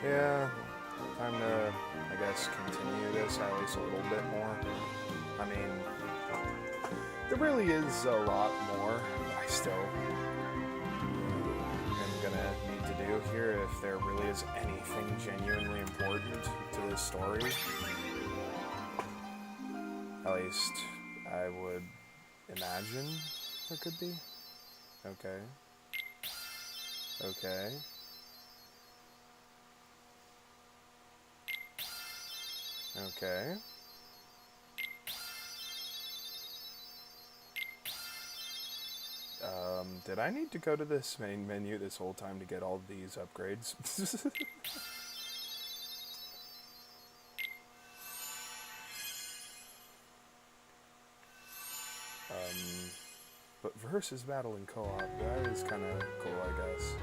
Yeah, time to, I guess, continue this at least a little bit more. I mean, there really is a lot more I still am gonna need to do here if there really is anything genuinely important to this story. At least I would imagine there could be. Okay. Okay. Okay. Did I need to go to this main menu this whole time to get all these upgrades? But versus battle in co-op, that is kind of cool, I guess.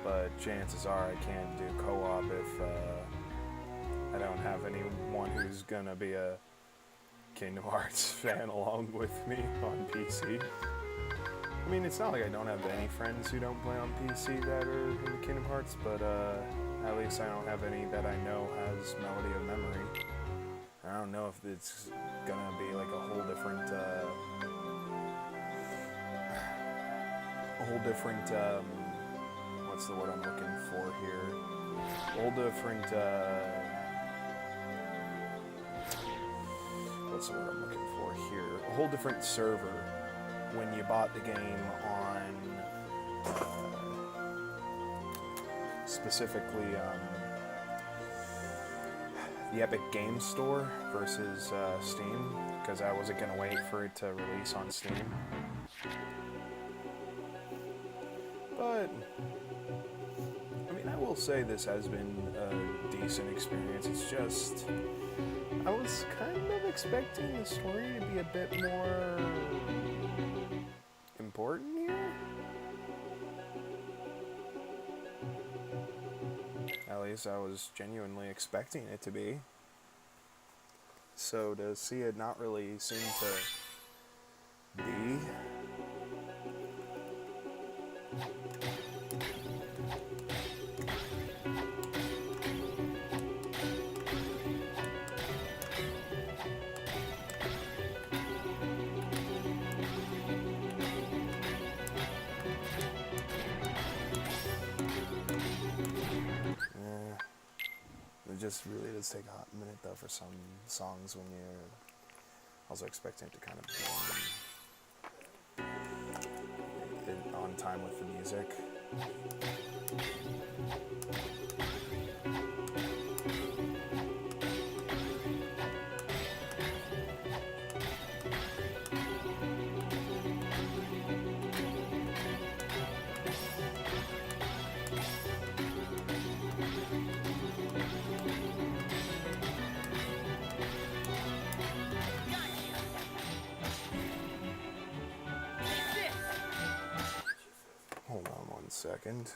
But chances are I can't do co-op if I don't have anyone who's gonna be a Kingdom Hearts fan along with me on PC. I mean, it's not like I don't have any friends who don't play on PC that are into Kingdom Hearts, but at least I don't have any that I know has Melody of Memory. I don't know if it's gonna be like a whole different what's the word I'm looking for here? Whole different what's the word I'm looking for here? A whole different server when you bought the game on specifically the Epic Games Store versus Steam, because I wasn't gonna wait for it to release on Steam. But I mean, I will say this has been a decent experience. It's just I was kind of expecting the story to be a bit more important here. At least I was genuinely expecting it to be. So to see it not really seem to be. It just really does take a hot minute though for some songs when you're also expecting it to kind of be on time with the music. Hold on 1 second.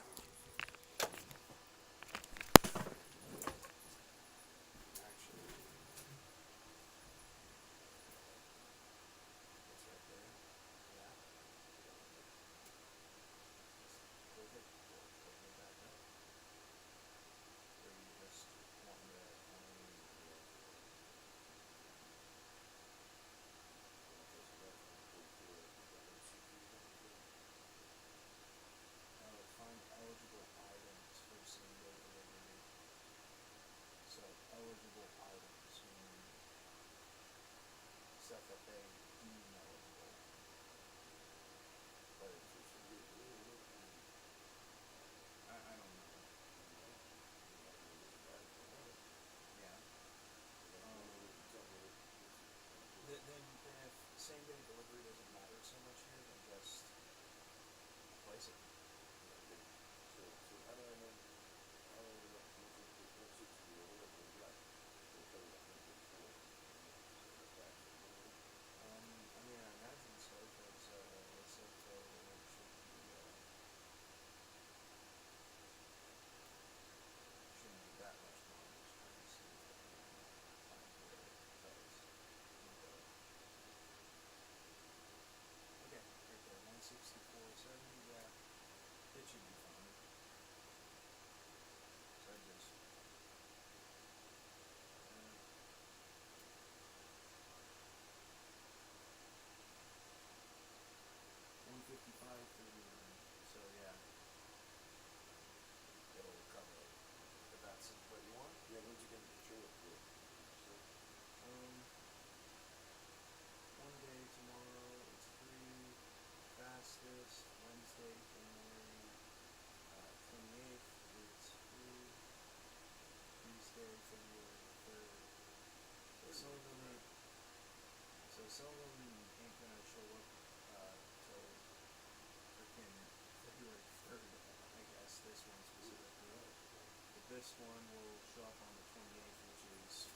this one will show up on the 28th, which is,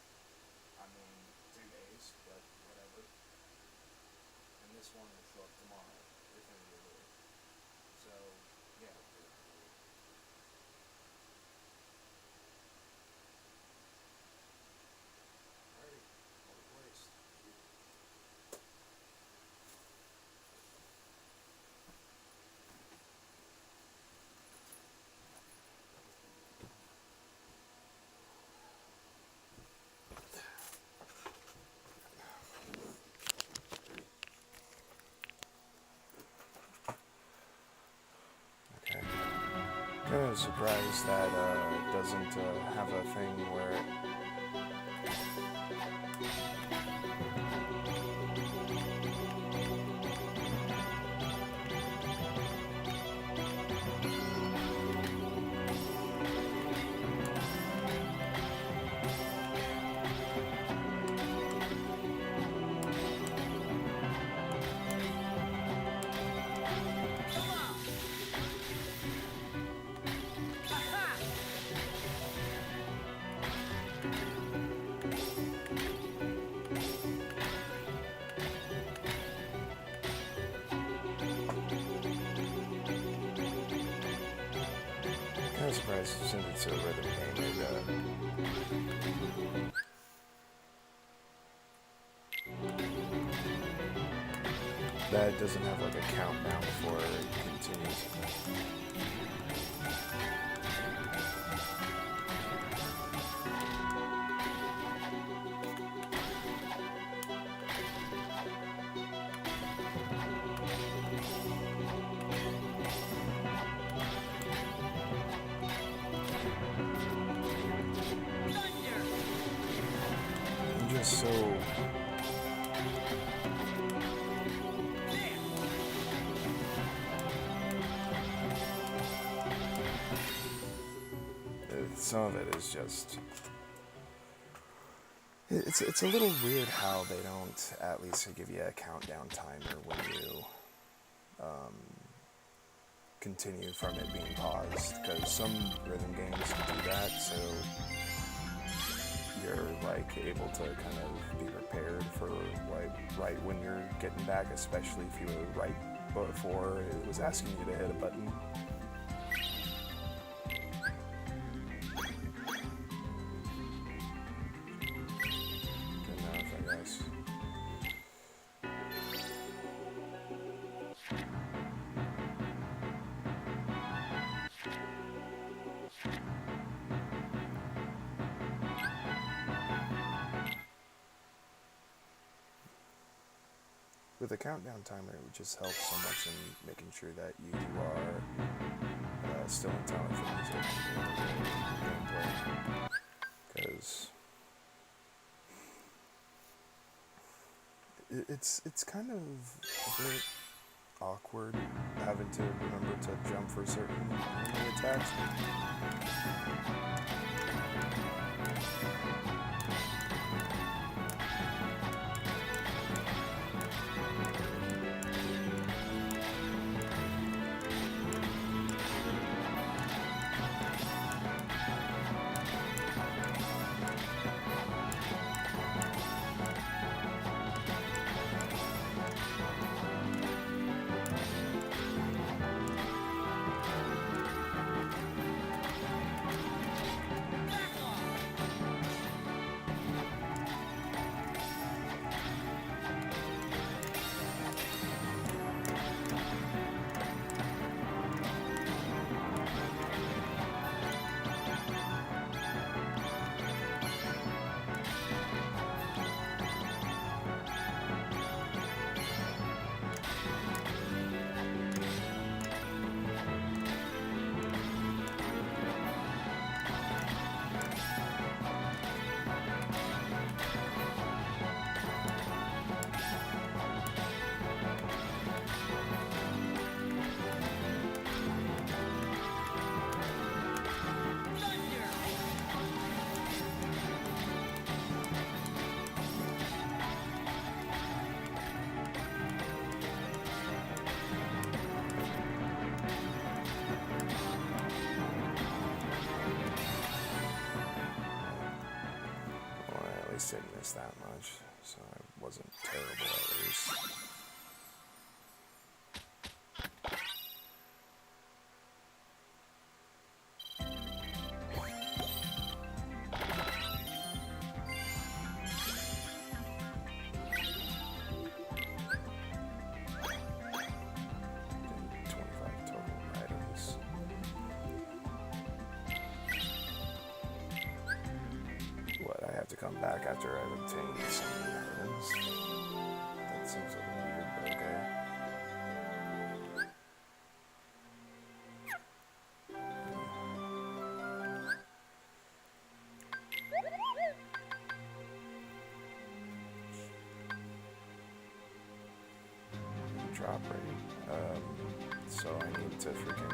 I mean, 2 days, but whatever. And this one will show up tomorrow, definitively. So, yeah. Alrighty, all replaced. Okay. Kind of surprised that it doesn't have a thing where kind of surprised since it's a rhythm game. That it doesn't have like a countdown before it continues. I'm just so some of it is just it's a little weird how they don't at least give you a countdown timer when you continue from it being paused, because some rhythm games do that, so you're like able to kind of be prepared for like right when you're getting back, especially if you were right before it was asking you to hit a button. With a countdown timer, it would just help so much in making sure that you are still in time for music gameplay. Because it's kind of a bit awkward having to remember to jump for certain enemy attacks. wasting this that much, so I wasn't terrible at least. Come back after I've obtained some items. That seems a little weird, but okay. Drop rate. So I need to freaking.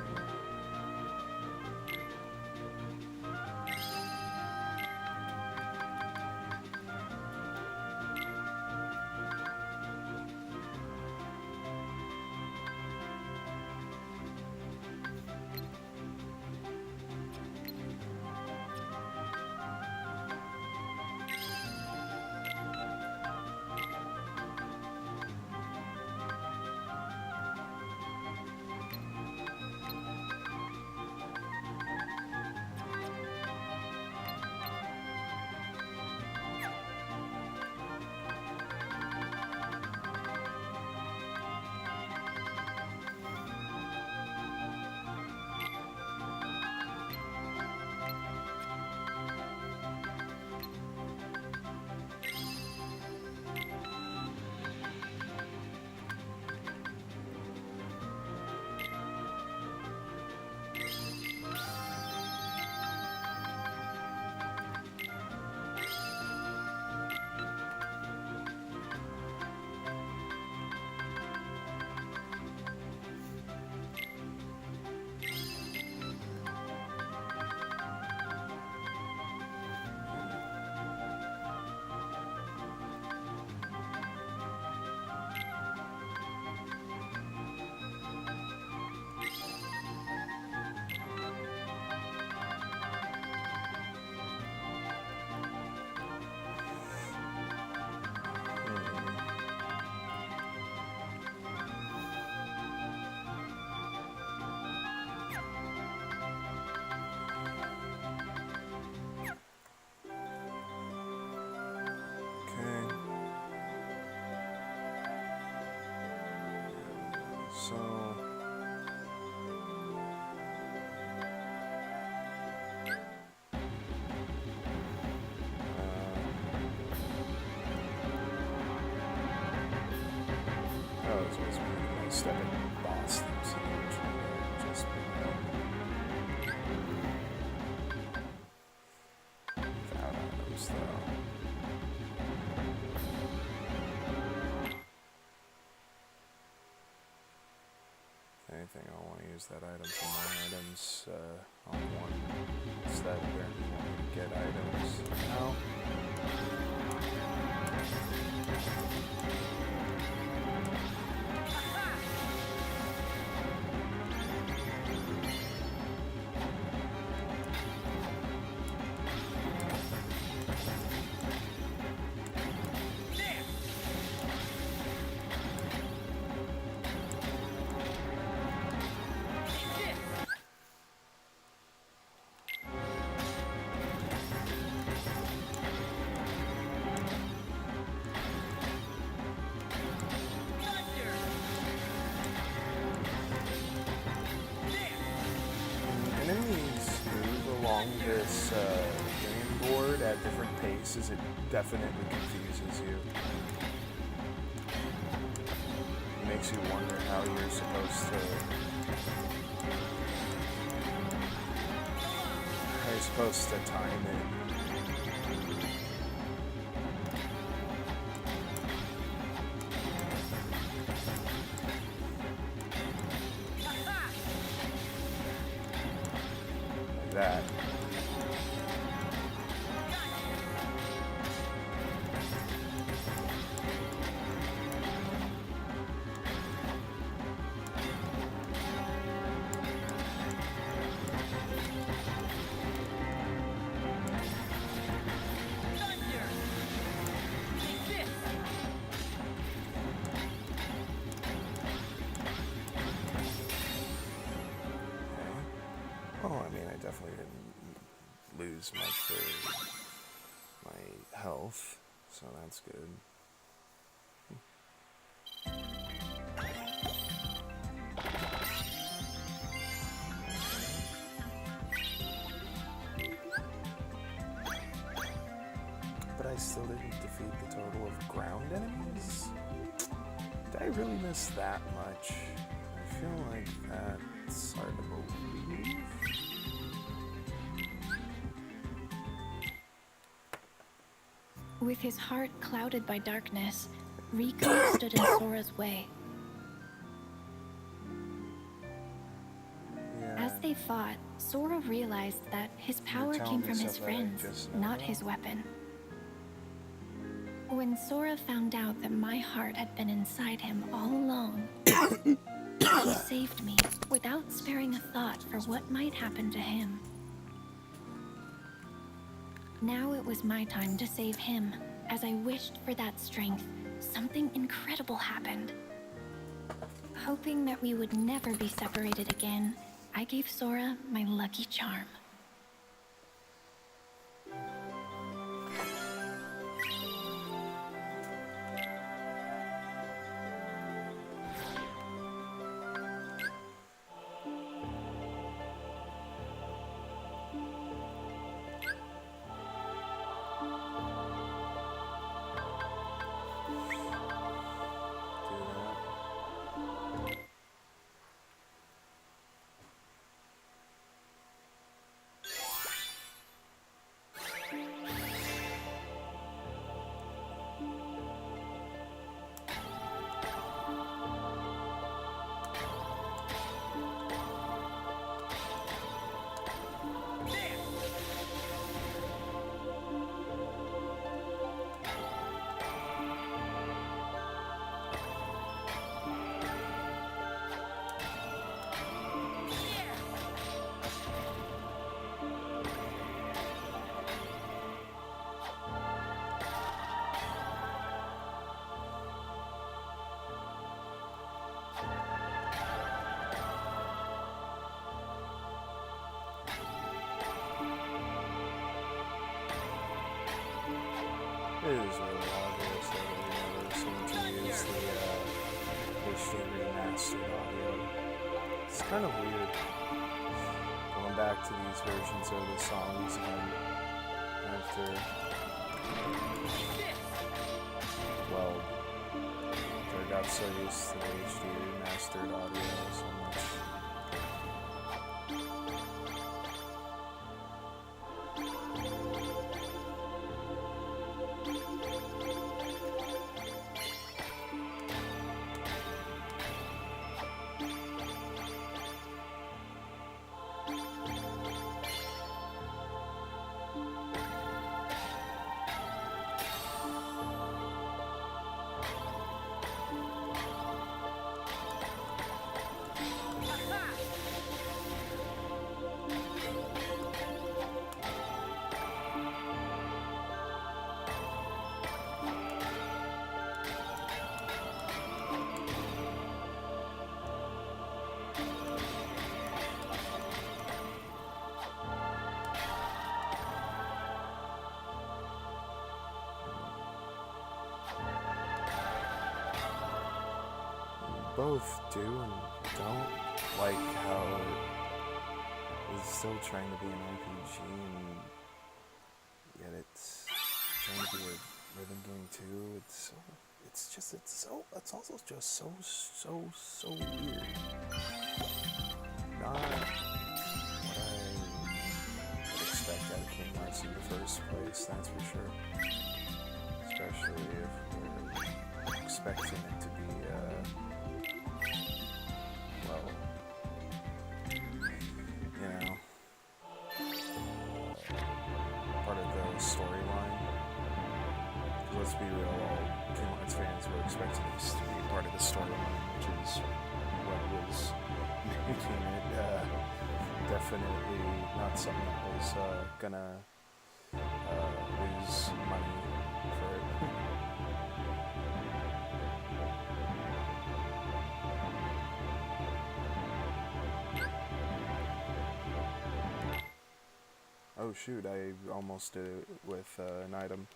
So oh, it's supposed to be a step in boss theme, so which one just without items though. Anything, I want to use that item for my items on one step. Apparently, you want me to get items. No. Enemies move along this game board at different paces. It definitely confuses you. It makes you wonder how you're supposed to time it. That. lose much for my health, so that's good. But I still didn't defeat the total of ground enemies? Did I really miss that much? I feel like that's hard to believe. With his heart clouded by darkness, Riku stood in Sora's way. Yeah. As they fought, Sora realized that his power came from his friends, not his weapon. When Sora found out that my heart had been inside him all along, he saved me without sparing a thought for what might happen to him. Now it was my time to save him. As I wished for that strength, something incredible happened. Hoping that we would never be separated again, I gave Sora my lucky charm. It is really obvious that we never seem to use the HD remastered audio. It's kind of weird going back to these versions of the songs again after, well, I got so used to the HD remastered audio so much. Both do and don't, like how it's still trying to be an RPG and yet it's trying to be a rhythm game too. It's also just so weird. Not what I would expect out of Kingdom Hearts in the first place, that's for sure. Especially if we're expecting it to be part of the storyline. Let's be real, all Kingdom Hearts fans were expecting this to be part of the storyline, which is what was making it definitely not something that was gonna lose money for it. Oh shoot, I almost did it with an item.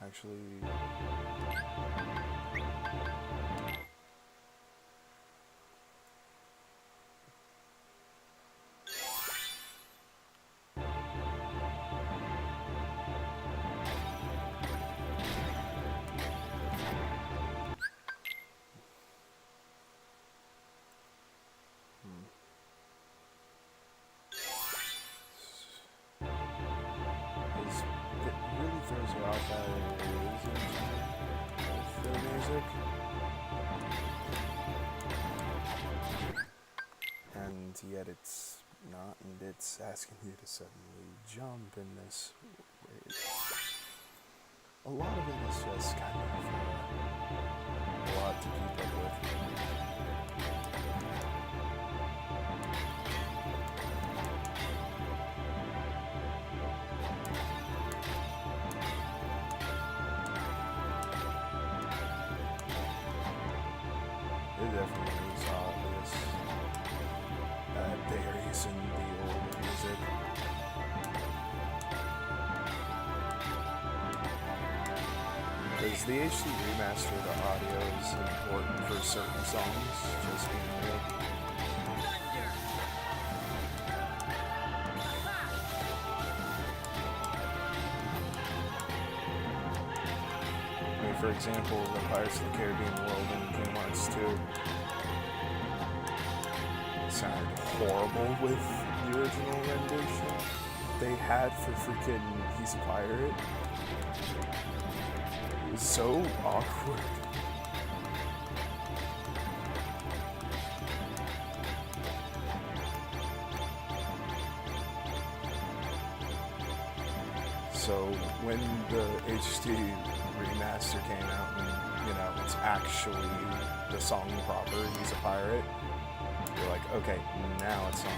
Actually... It really throws you off that it isn't the music. And yet it's not, and it's asking you to suddenly jump in this way. A lot of it is just kind of a lot to keep up with. It definitely is obvious that there isn't the old music. Because the HD remaster of the audio is important for certain songs, just being real. I mean, for example, the Pirates of the Caribbean world in Kingdom Hearts 2 sounded horrible with the original rendition they had for freaking He's a Pirate. It was so awkward. So when the HD remaster came out and, you know, it's actually the song proper, He's a Pirate, you're like, okay, now it's on.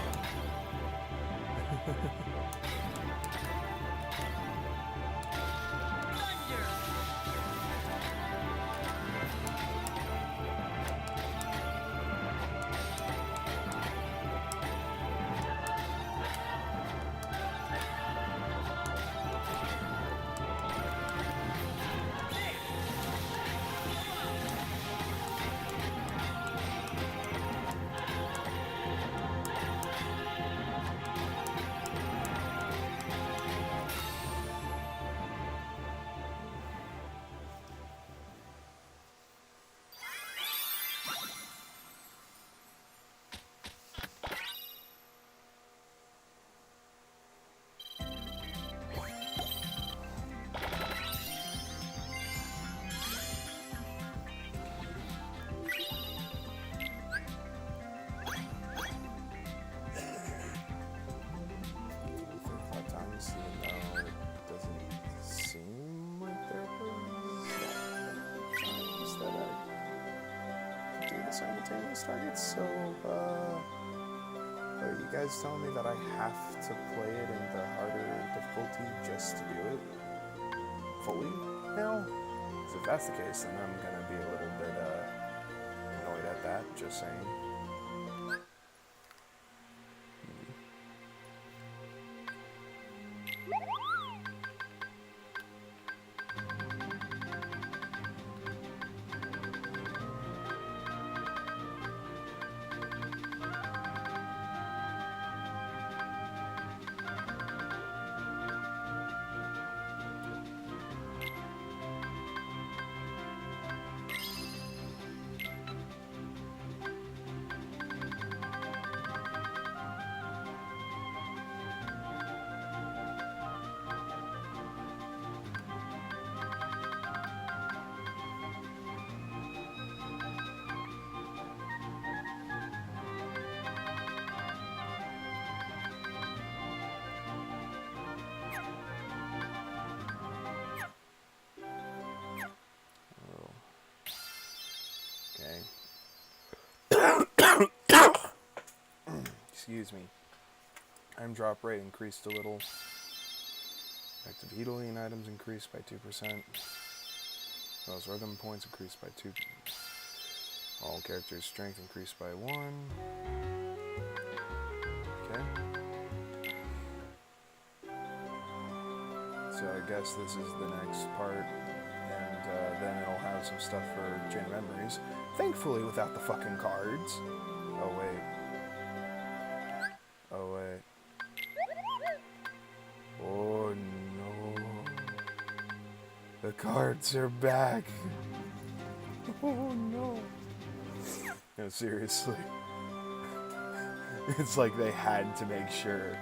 Simultaneous targets, so are you guys telling me that I have to play it in the harder difficulty just to do it fully now? Because if that's the case, then I'm gonna be a little bit annoyed at that, just saying. Excuse me. Item drop rate increased a little. Active healing items increased by 2%. Those rhythm points increased by 2. All characters' strength increased by 1. Okay. So I guess this is the next part, and then it'll have some stuff for Chain of Memories. Thankfully, without the fucking cards. Oh wait. Oh wait. Oh no. The cards are back. Oh no. No, seriously. It's like they had to make sure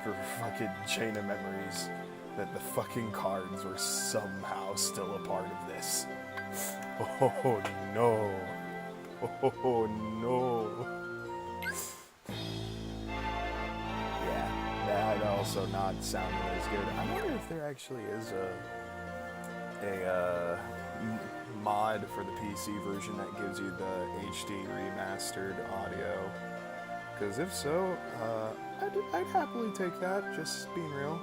for fucking Chain of Memories that the fucking cards were somehow still a part of this. Oh no. Oh no. Yeah, that also not sounding as good. I wonder if there actually is a mod for the PC version that gives you the HD remastered audio. Because if so, I'd happily take that, just being real.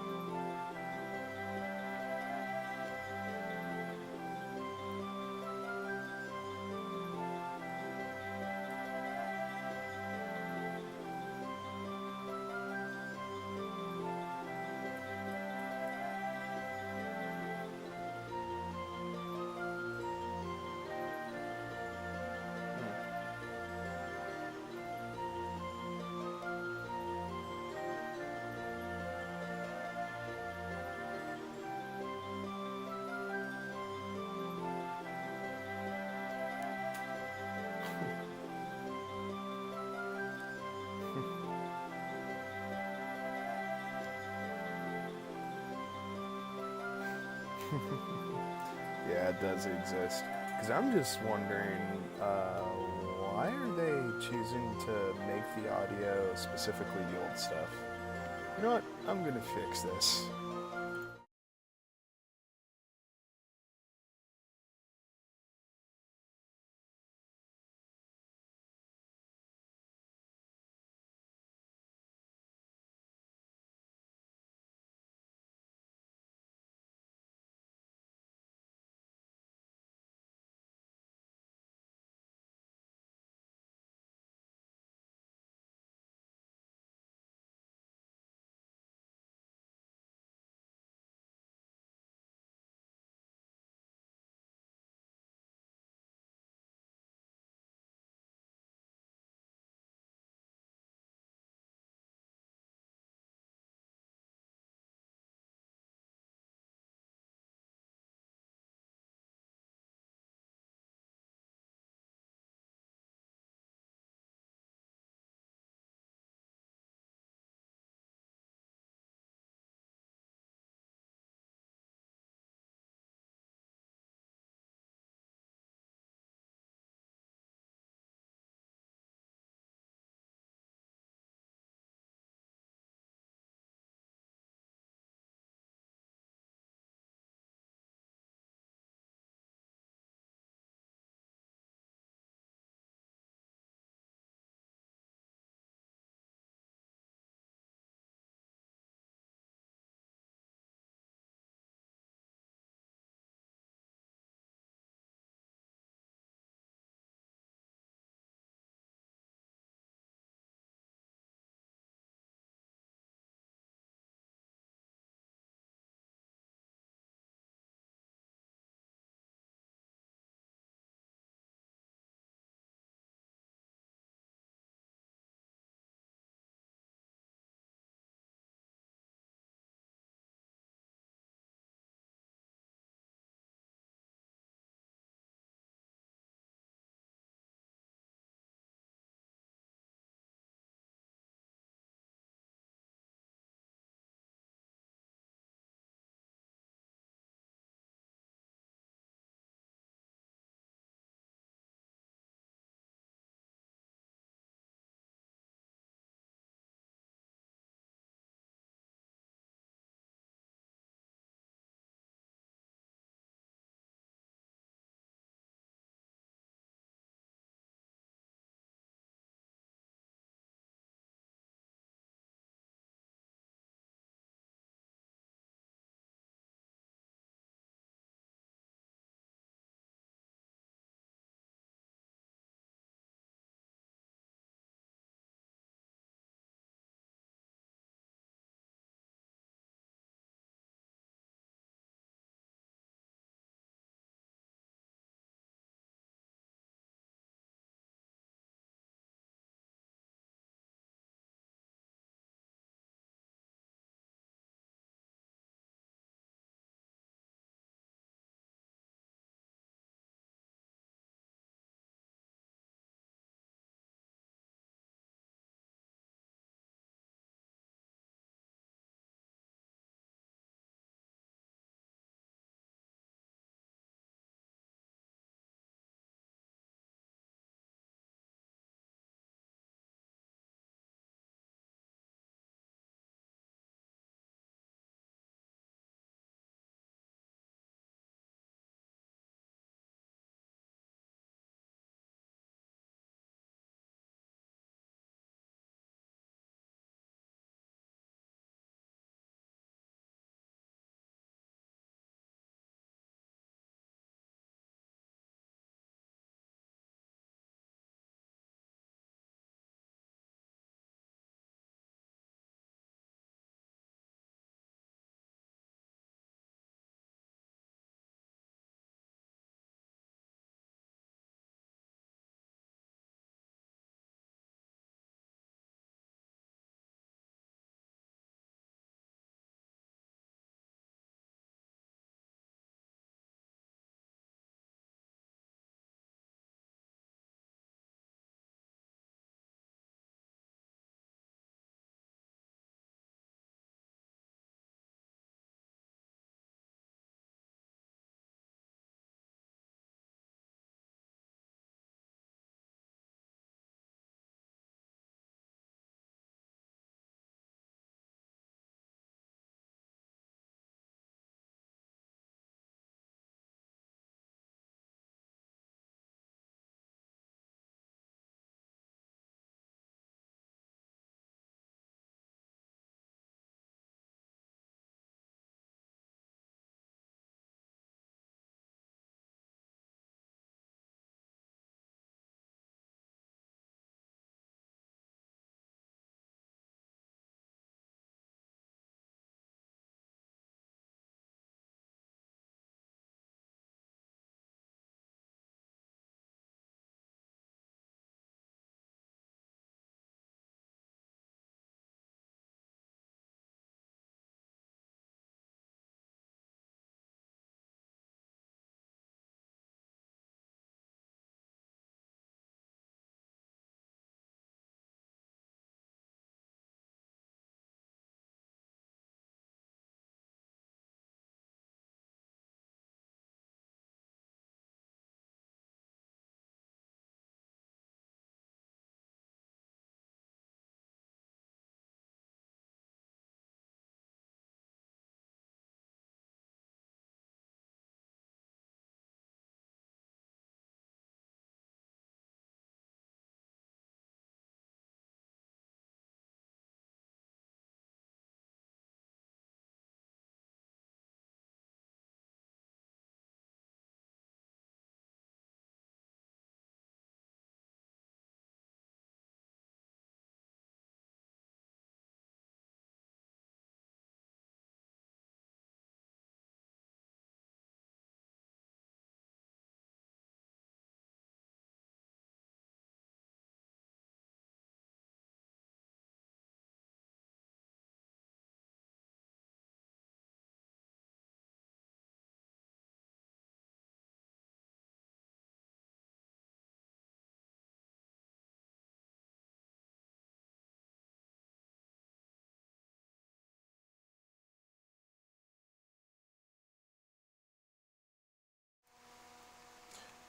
Yeah, it does exist. Because I'm just wondering, why are they choosing to make the audio specifically the old stuff? You know what? I'm gonna fix this.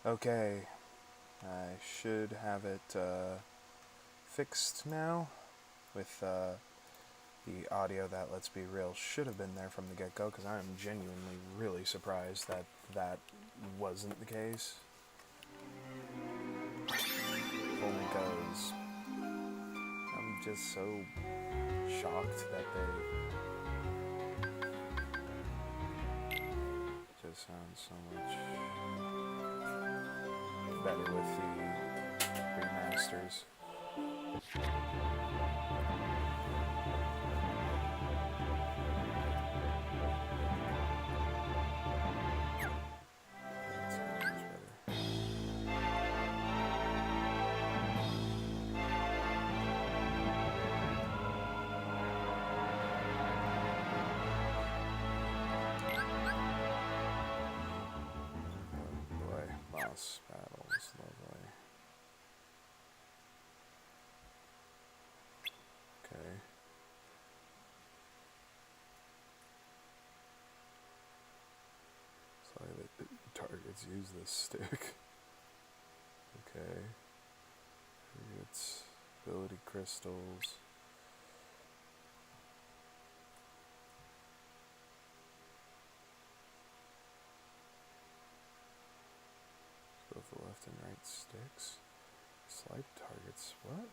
Okay, I should have it fixed now with the audio. That, let's be real, should have been there from the get-go, because I am genuinely really surprised that that wasn't the case. Only because I'm just so shocked that they just sound so much better with the remasters. That's so much better. Oh boy, boss battles, lovely. Okay. Sorry that the targets use this stick. Okay. Targets, ability crystals. Both the left and right sticks. Slipe targets. What?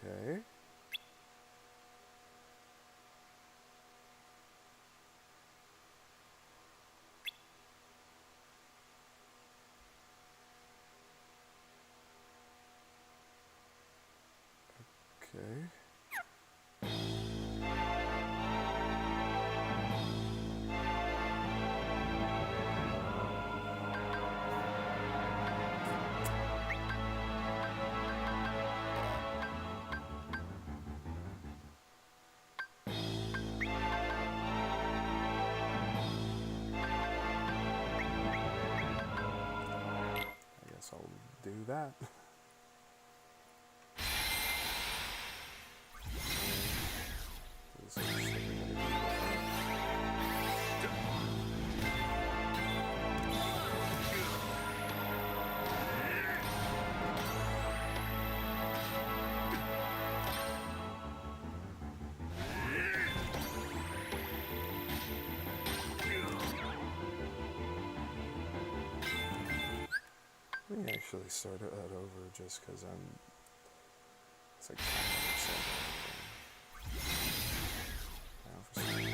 Okay. Okay. I guess I'll do that. This is something that I do different. Let me actually start that over just because it's like kind of now for some reason,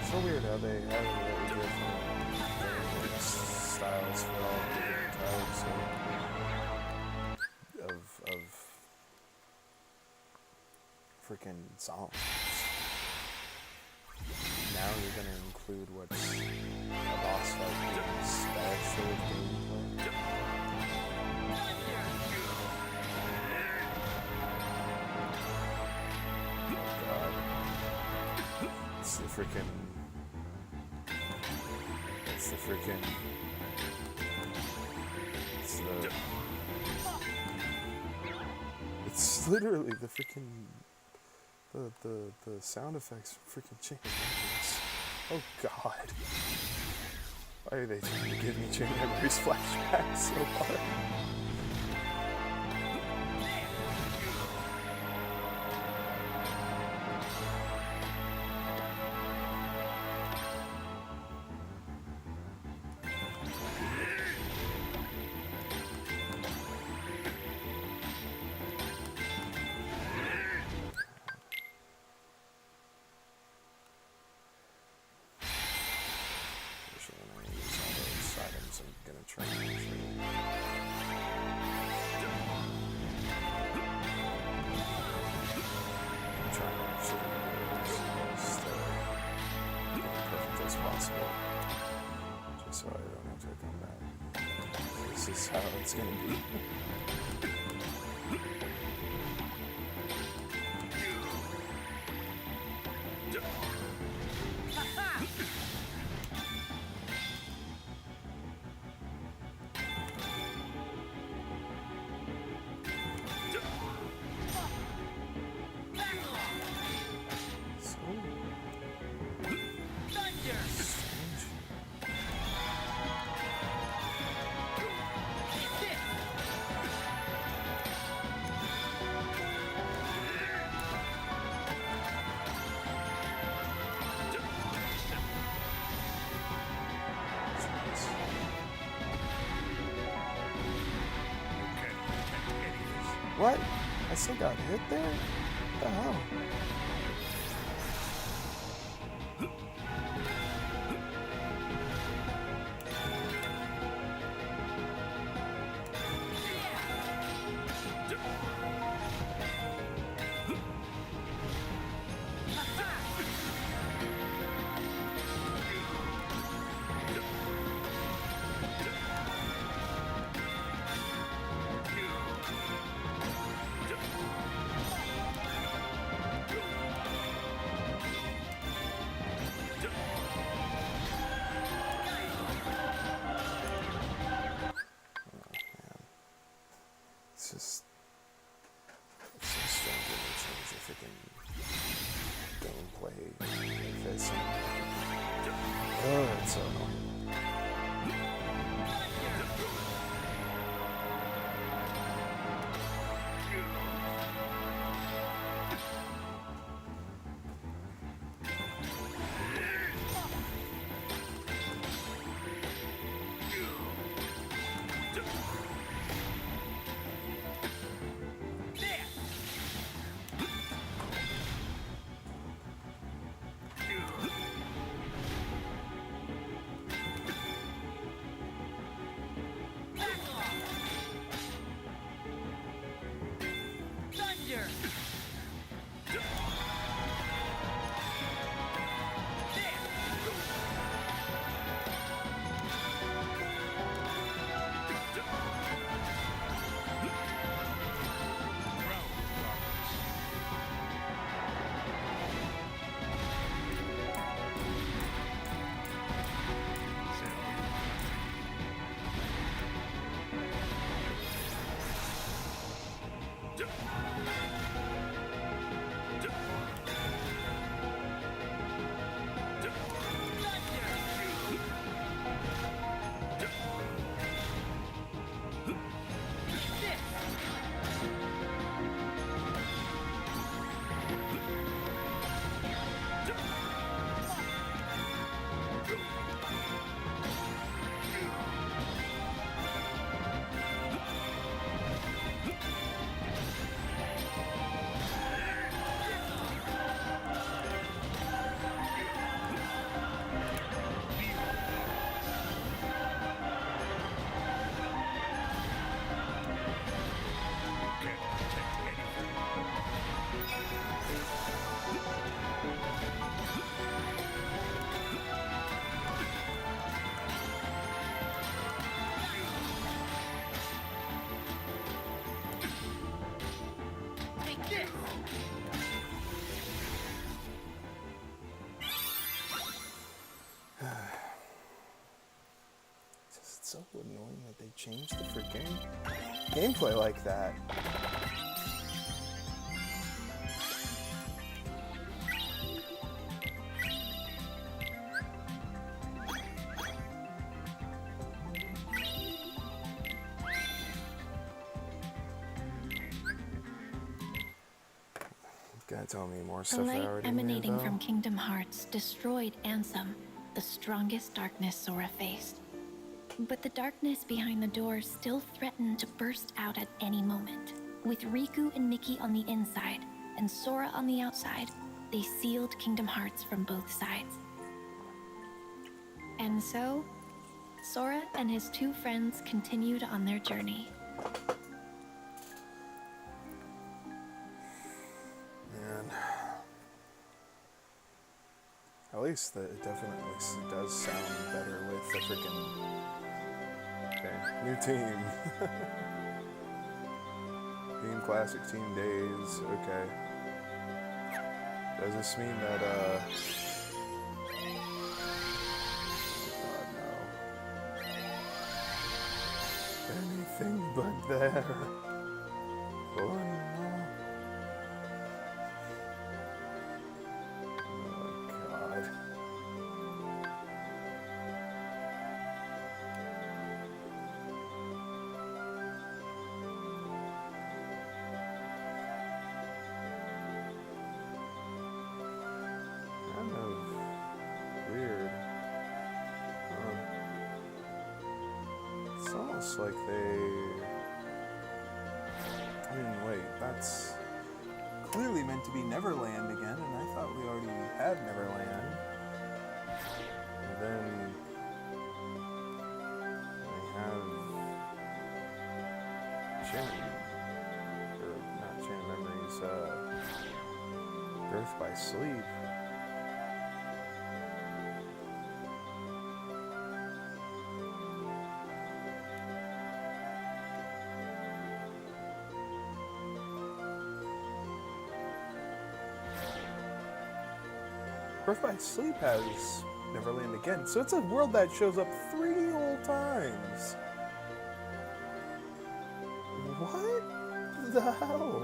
it's so weird how they have really different styles for all different types of freaking songs. Now you're gonna include what's a boss fight being special gameplay. Oh god. It's the freaking... It's the freaking... It's the... It's literally the freaking... The sound effects freaking Chain of Memories. Oh god. Why are they trying to give me Chain of Memories flashbacks so hard? Just so I don't have to come back. This is how it's gonna be. What? I still got hit there? What the hell? It's just strange when they change the freaking gameplay like this. Oh, it's so annoying. It's so annoying that they changed the freaking gameplay like that. Gotta tell me more The stuff I light already knew emanating though. from Kingdom Hearts destroyed Ansem, the strongest darkness Sora faced. But the darkness behind the door still threatened to burst out at any moment. With Riku and Mickey on the inside and Sora on the outside, they sealed Kingdom Hearts from both sides. And so, Sora and his two friends continued on their journey. Man. At least it definitely does sound better with the freaking... Okay, new team. Team Classic, Team Days, okay. Does this mean that, God, no. Anything but there. Oh, no. Oh, God. Kind of weird. It's almost like they... I mean, wait, that's clearly meant to be Neverland again, and I thought we already had Neverland. And then we have Chain of Memories, Birth by Sleep. Birth by Sleep has Neverland again, so it's a world that shows up 3 whole times. What the hell?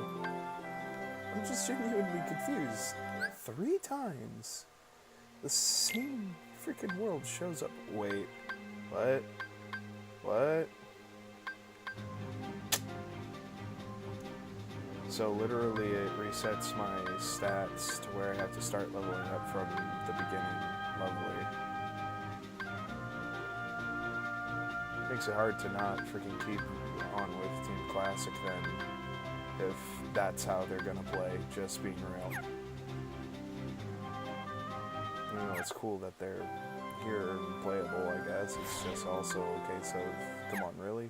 I'm just genuinely confused. 3 times. The same freaking world shows up. Wait. What? What? So literally it resets my stats to where I have to start leveling up from the beginning. Lovely. Makes it hard to not freaking keep on with Team Classic then, if that's how they're gonna play, just being real. You know, it's cool that they're here and playable, I guess. It's just also a case of, come on, really?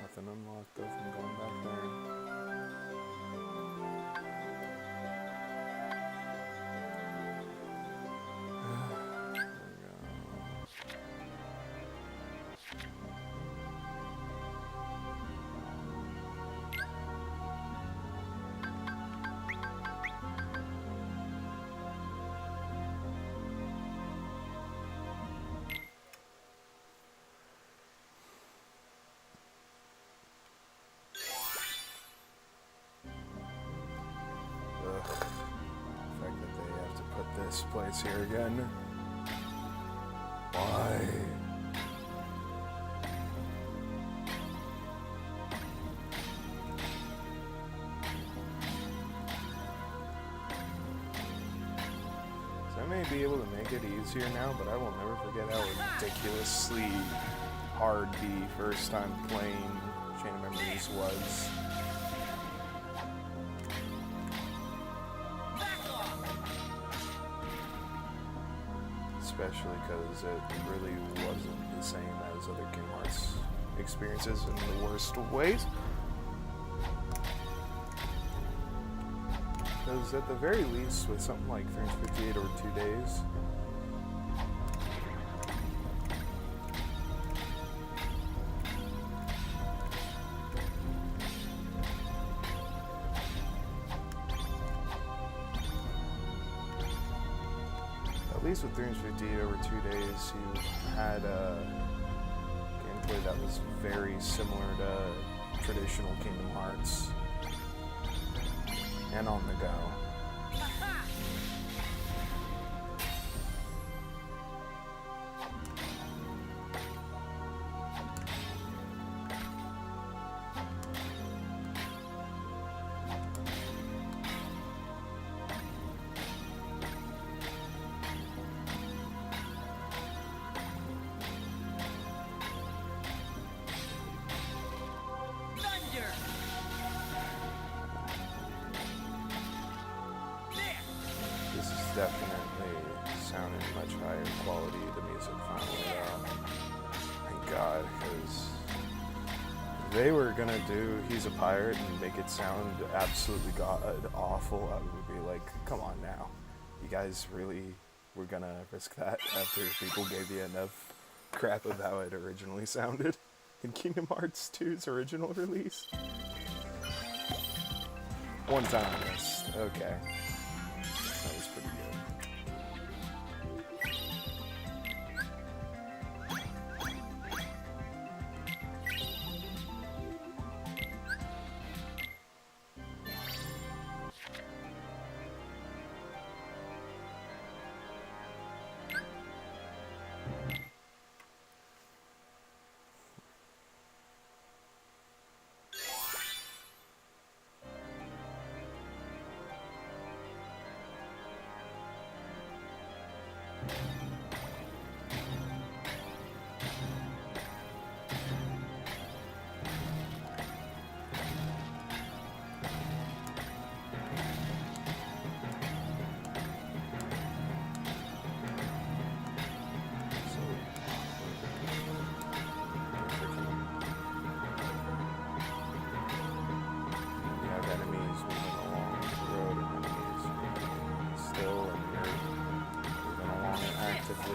Nothing unlocked though from going back there. There we go. Ugh. The fact that they have to put this place here again. Why? So I may be able to make it easier now, but I will never forget how ridiculously hard the first time playing Chain of Memories was. Especially because it really wasn't the same as other Kingdom Hearts experiences in the worst ways. Because at the very least, with something like 358 over 2 days, at least with 358 over 2 days, you had gameplay that was very similar to traditional Kingdom Hearts and on the go. This is definitely sounding much higher quality, the music finally, thank God, because they were gonna do He's a Pirate and make it sound absolutely awful. I would be like, come on now, you guys really were gonna risk that after people gave you enough crap about how it originally sounded in Kingdom Hearts 2's original release? One time, yes. Okay. That was pretty good.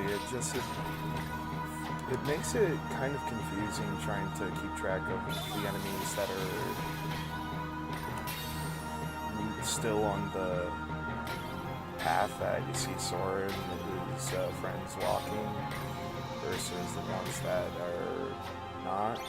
honestly. It makes it kind of confusing trying to keep track of the enemies that are still on the path that you see Sora and his friends walking versus the ones that are not.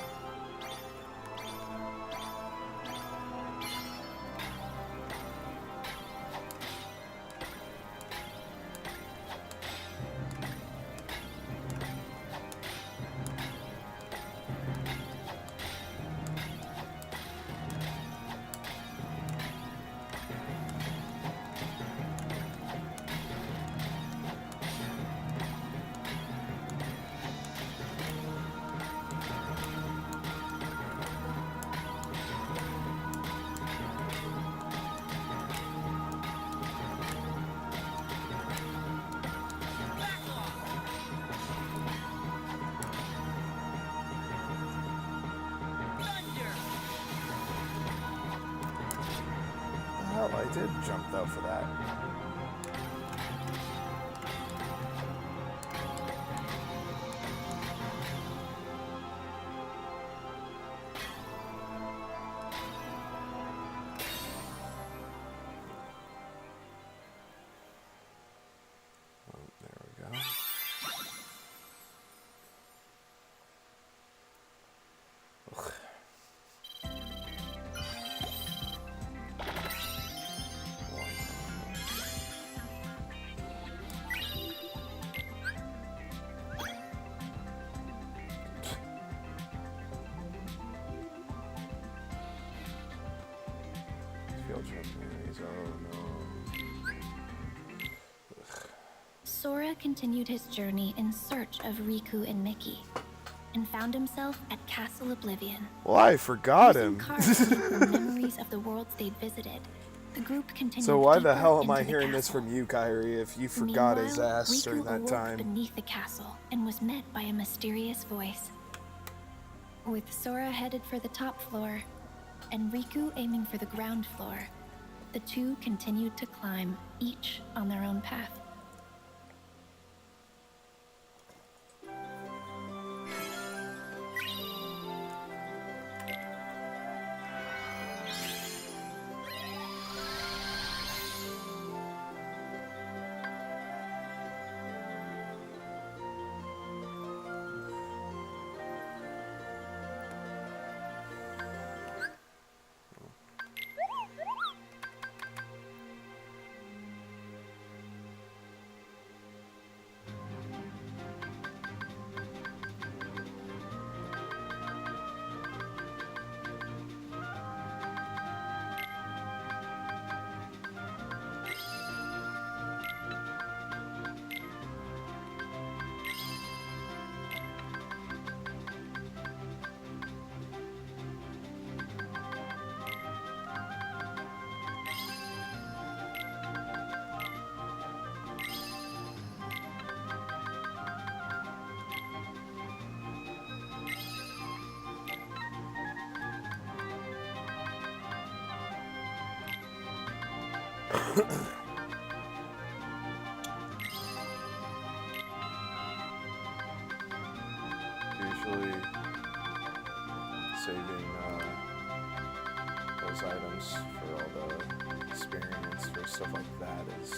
Well, I did jump though for that. Oh, there we go. Ugh. Field trip enemies, oh no. Sora continued his journey in search of Riku and Mickey, and found himself at Castle Oblivion. Well, I forgot Using him. cards from memories of the worlds they'd visited, the group continued So why the deeper hell am I into the hearing this castle. from you, Kyrie, if you forgot his Meanwhile, ass during Riku that awoke time? beneath the castle and was met by a mysterious voice. With Sora headed for the top floor and Riku aiming for the ground floor, the two continued to climb, each on their own path. Usually saving those items for all the experience for stuff like that is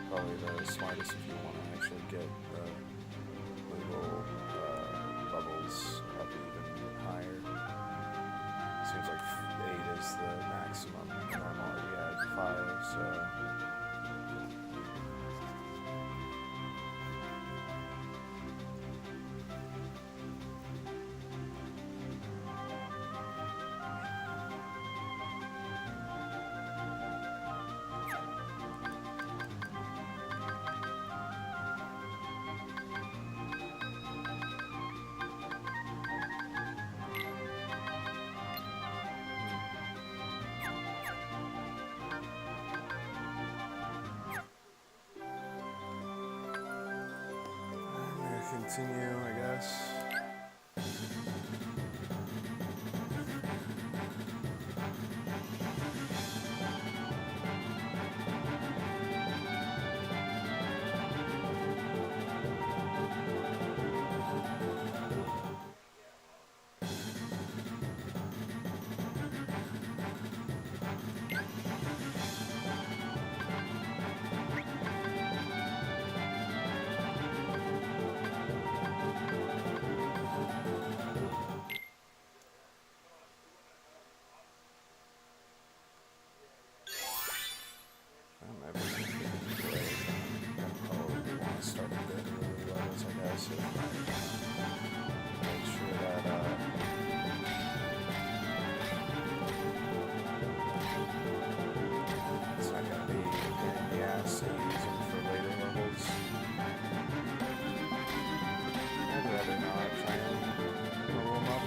probably the smartest if you want to actually get the legal levels up even higher. Seems like 8 is the maximum, and I'm already at 5, so... Continue, I guess. see if I make sure that it's not going to be a pain in the ass to use them for later levels. I'd rather not try and level them up.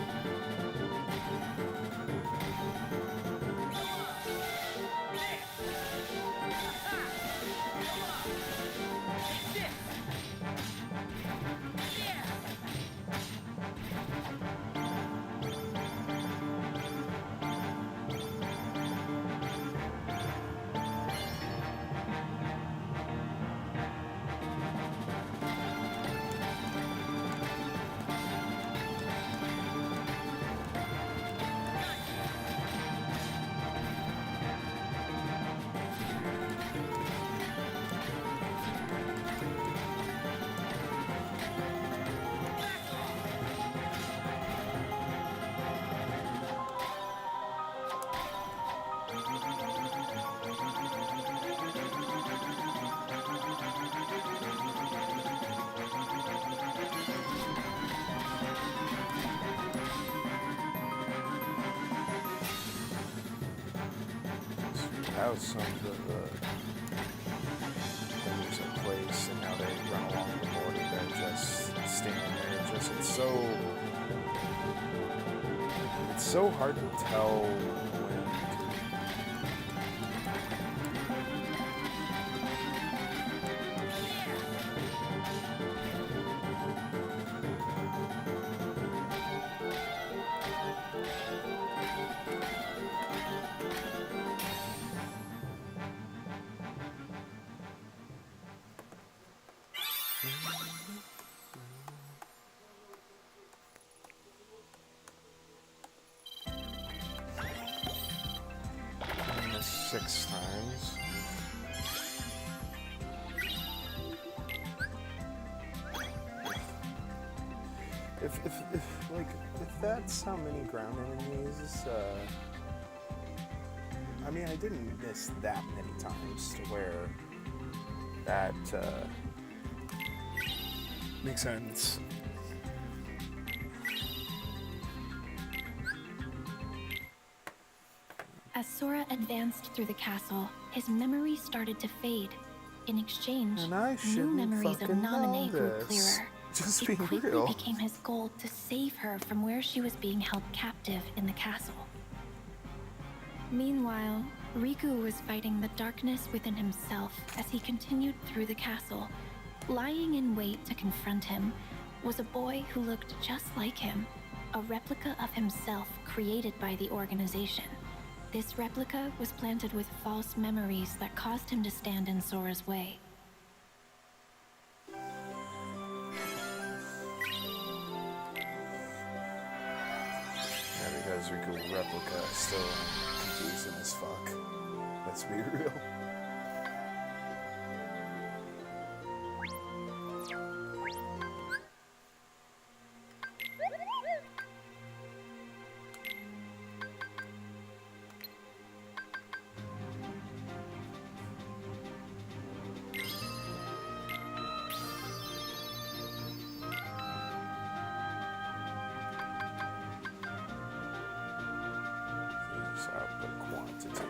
How some of the things in place and how they run along the border, they're just standing there. It's so hard to tell when this 6 times. If that's how many ground enemies, I mean, I didn't miss that many times to where that makes sense. As Sora advanced through the castle, his memory started to fade. In exchange, And I new shouldn't memories of fucking know Naminé grew this. clearer. Just It being quickly real. became his goal to save her from where she was being held captive in the castle. Meanwhile, Riku was fighting the darkness within himself as he continued through the castle. Lying in wait to confront him was a boy who looked just like him, a replica of himself created by the organization. This replica was planted with false memories that caused him to stand in Sora's way. Yeah, because Riku replica is still confusing as fuck. Let's be real. Use output quantity.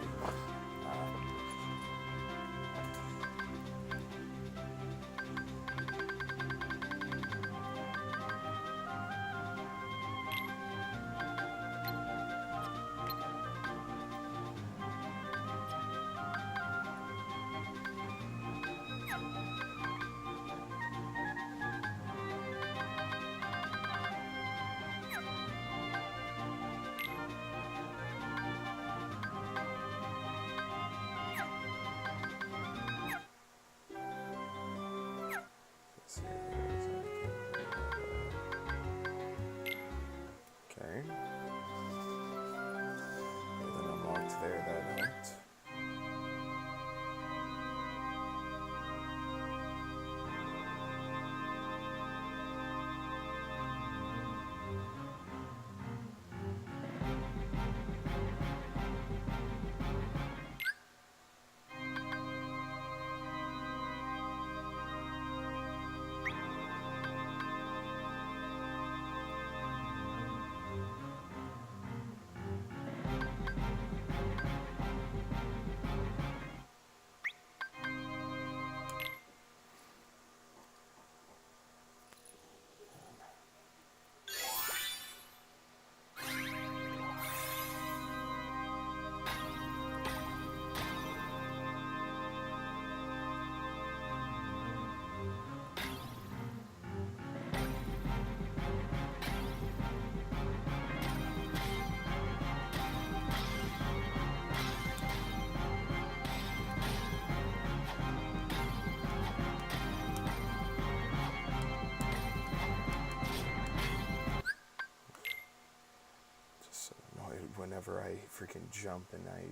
I freaking jump and I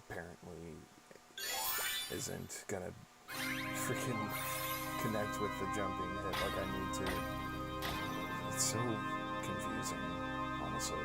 apparently isn't gonna freaking connect with the jumping hit like I need to. It's so confusing, honestly.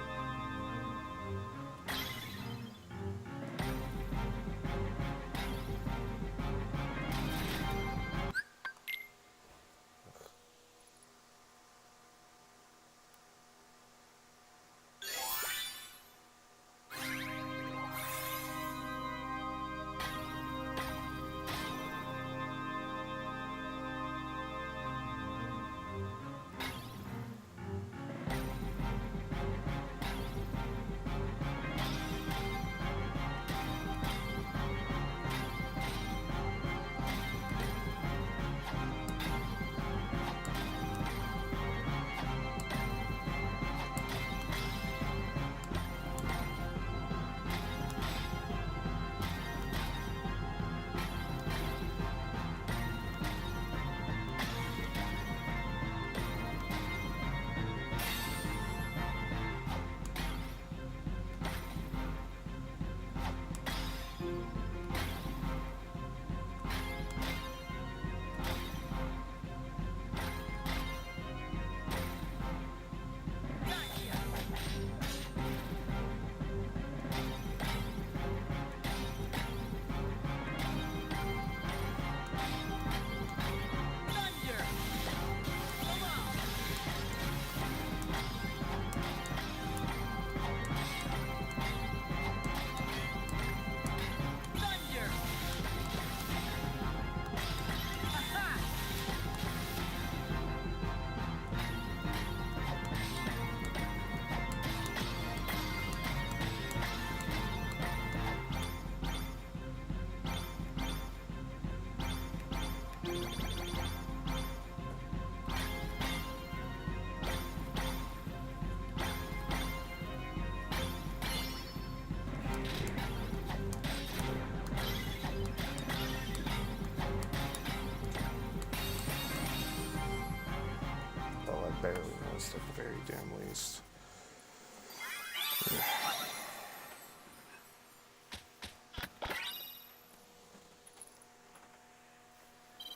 Barely missed at the very damn least.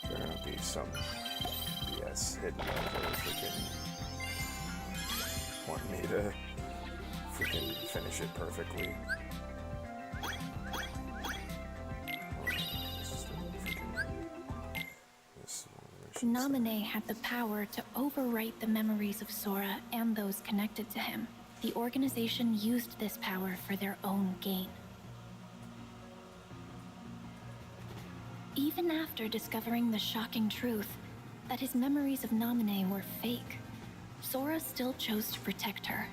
There's gonna be some BS hidden over freaking want me to freaking finish it perfectly. Naminé had the power to overwrite the memories of Sora and those connected to him. The organization used this power for their own gain. Even after discovering the shocking truth that his memories of Naminé were fake, Sora still chose to protect her.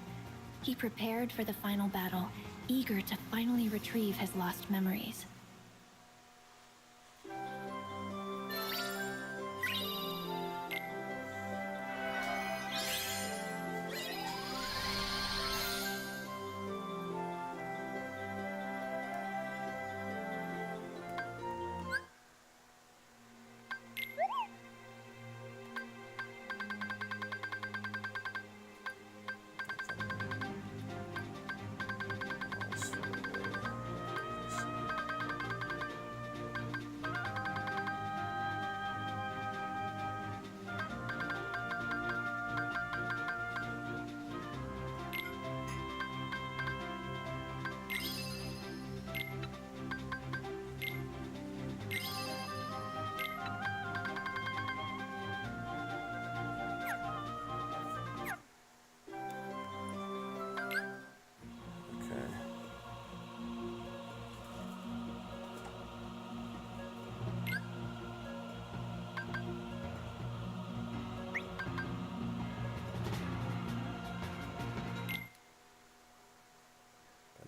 He prepared for the final battle, eager to finally retrieve his lost memories.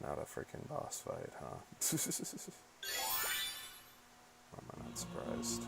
Not a freaking boss fight, huh? Am I not surprised?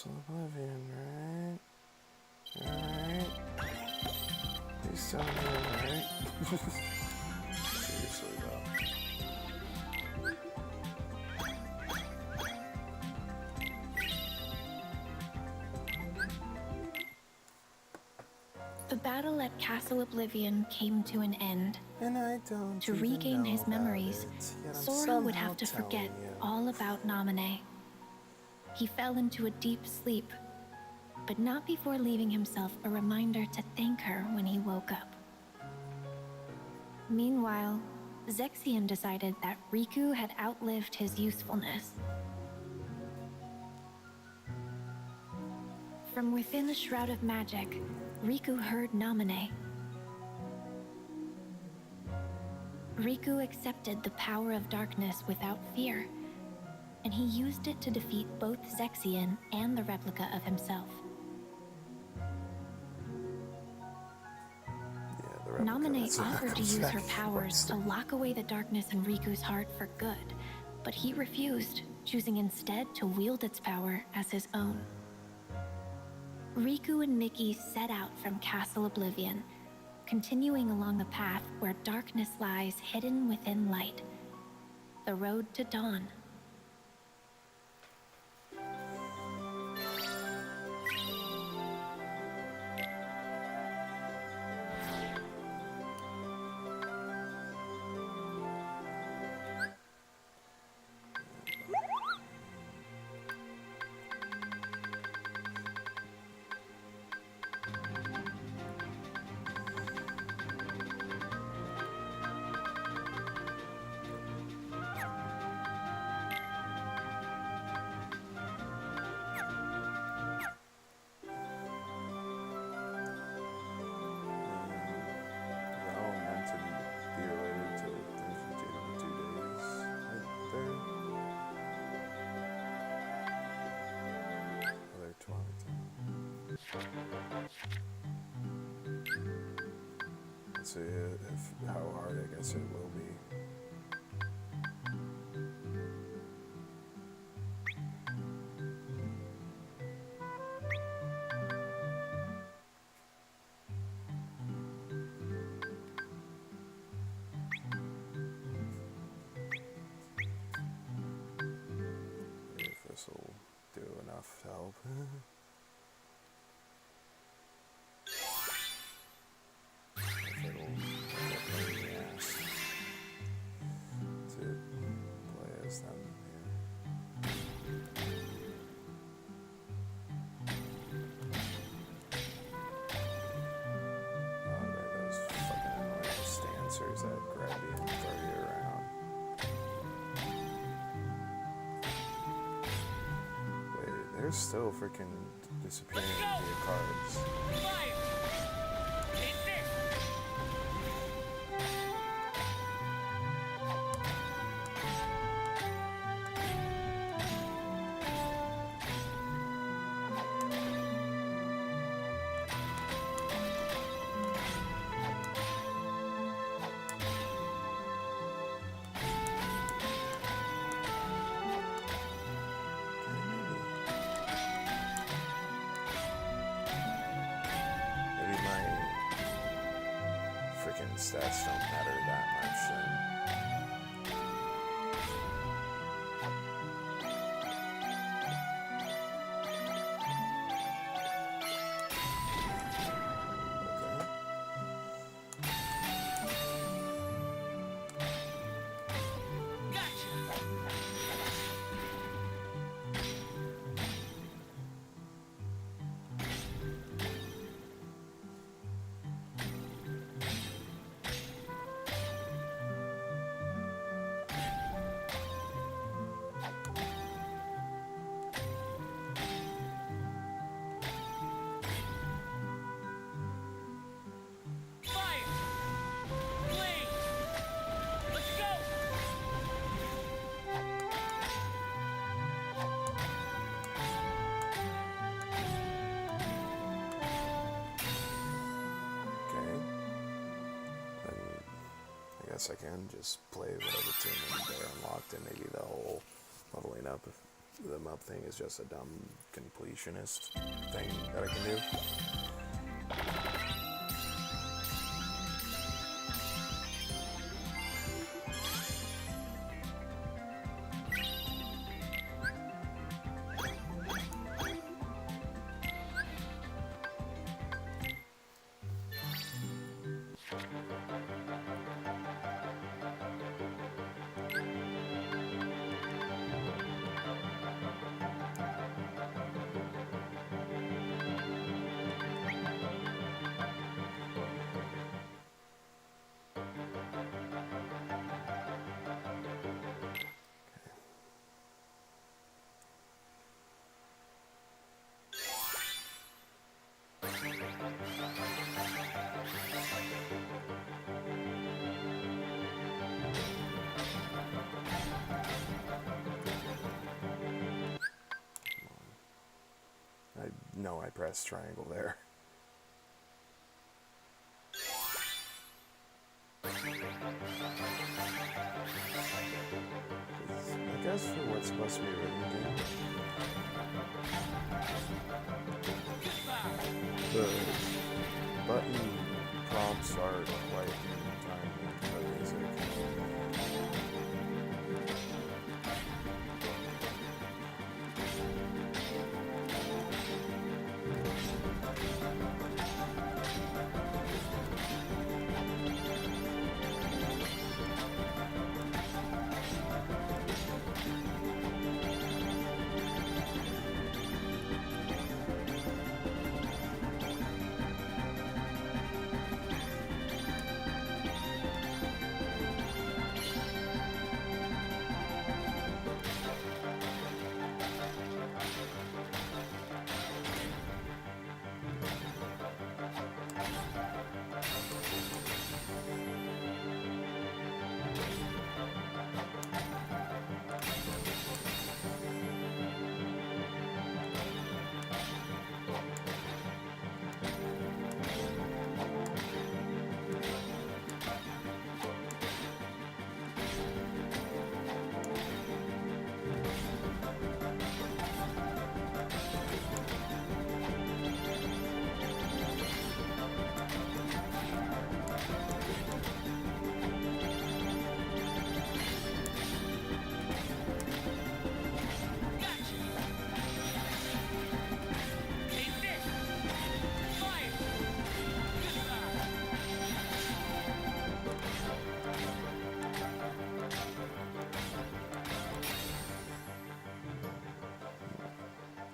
Castle Oblivion, right? Alright. Please tell me I'm right. Seriously, though. The battle at Castle Oblivion came to an end. And I don't To even regain know his about memories, it, yet I'm Sora would somehow have to telling forget you. all about Naminé. He fell into a deep sleep, but not before leaving himself a reminder to thank her when he woke up. Meanwhile, Zexion decided that Riku had outlived his usefulness. From within the Shroud of Magic, Riku heard Naminé. Riku accepted the power of darkness without fear, and he used it to defeat both Zexion and the replica of himself. Naminé offered to use her powers to lock away the darkness in Riku's heart for good, but he refused, choosing instead to wield its power as his own. Riku and Mickey set out from Castle Oblivion, continuing along the path where darkness lies hidden within light. The road to dawn. Let's see if how hard I guess it will be. If this will do enough to help. That grab you and throw you around. Wait, they're still freaking disappearing via cards. Stats don't matter that much then. I guess I can just play whatever team they're unlocked and maybe the whole leveling up the mub thing is just a dumb completionist thing that I can do. I know I pressed triangle there. I guess for what's supposed to be a rhythm game, the button prompts are quite timely for music.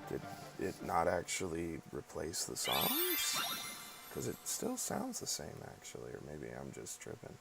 Did it not actually replace the songs? Because it still sounds the same, actually, or maybe I'm just tripping.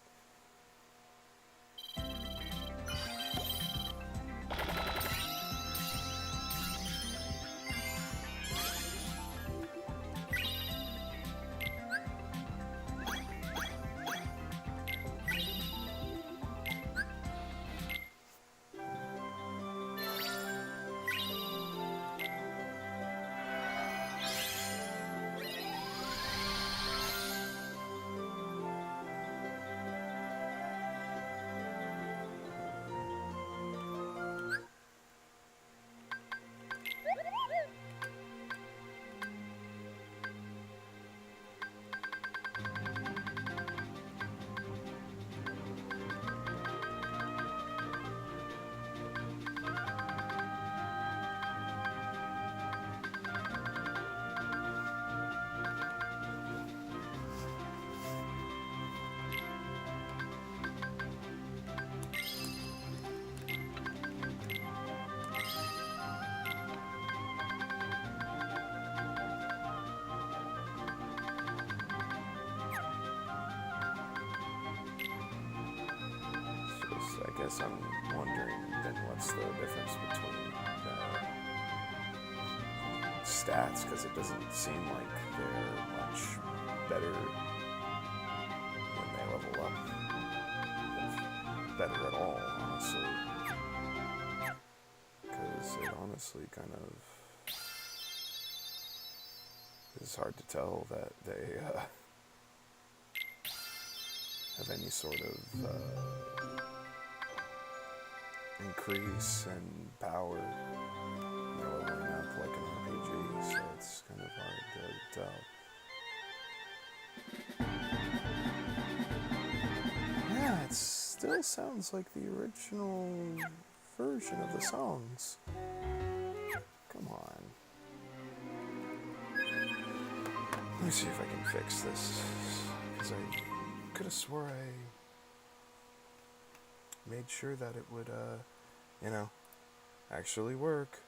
I guess I'm wondering then what's the difference between stats, because it doesn't seem like they're much better when they level up. If better at all, honestly. Because it honestly kind of is hard to tell that they have any sort of increase in power it's kind of hard to tell. Yeah, it still sounds like the original version of the songs. Come on. Let me see if I can fix this. Because I could have swore I made sure that it would, actually work.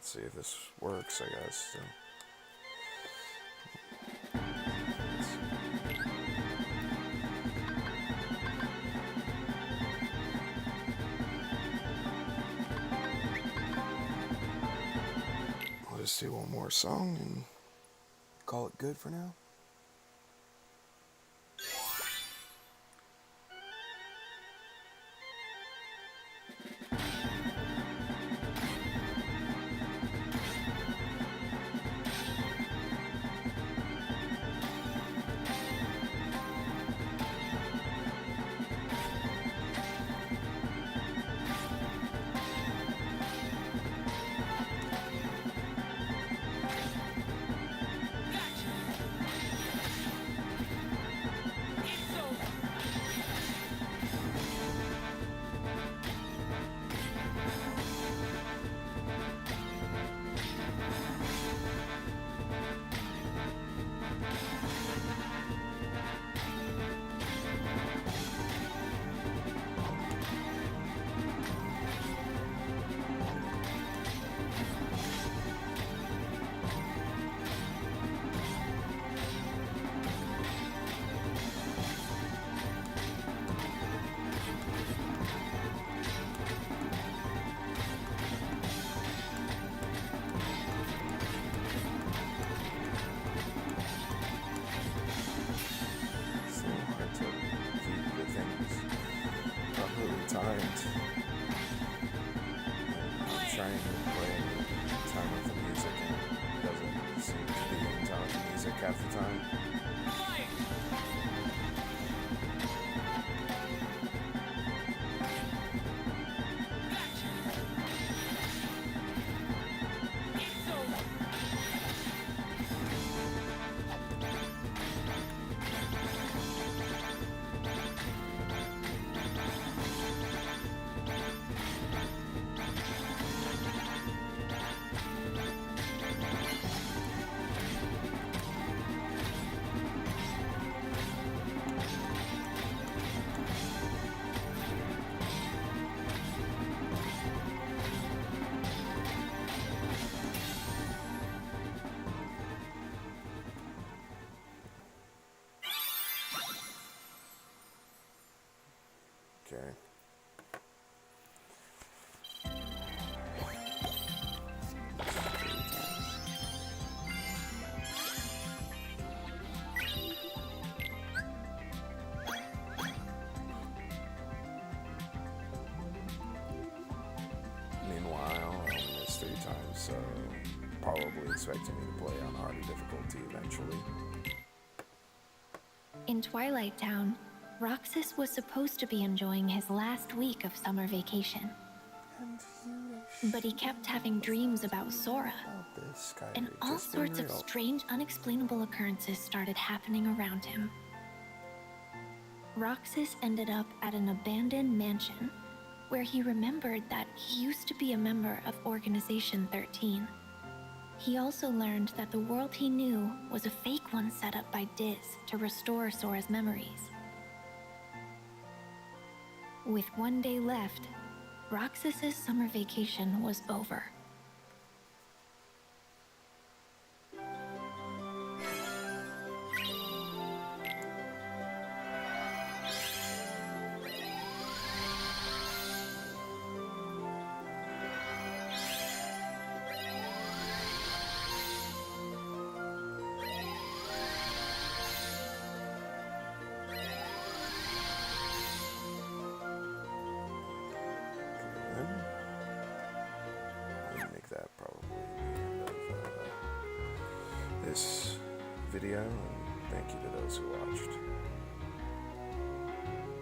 Let's see if this works, I guess. So. I'll just do one more song and call it good for now. Timed. I'm trying to play time with the music and it doesn't seem to be in time with the music half the time. Okay. expecting me to play on harder difficulty eventually. In Twilight Town, Roxas was supposed to be enjoying his last week of summer vacation. But he kept having dreams about Sora, and all sorts of strange, unexplainable occurrences started happening around him. Roxas ended up at an abandoned mansion, where he remembered that he used to be a member of Organization 13. He also learned that the world he knew was a fake one set up by Diz to restore Sora's memories. With one day left, Roxas's summer vacation was over. This video, and thank you to those who watched.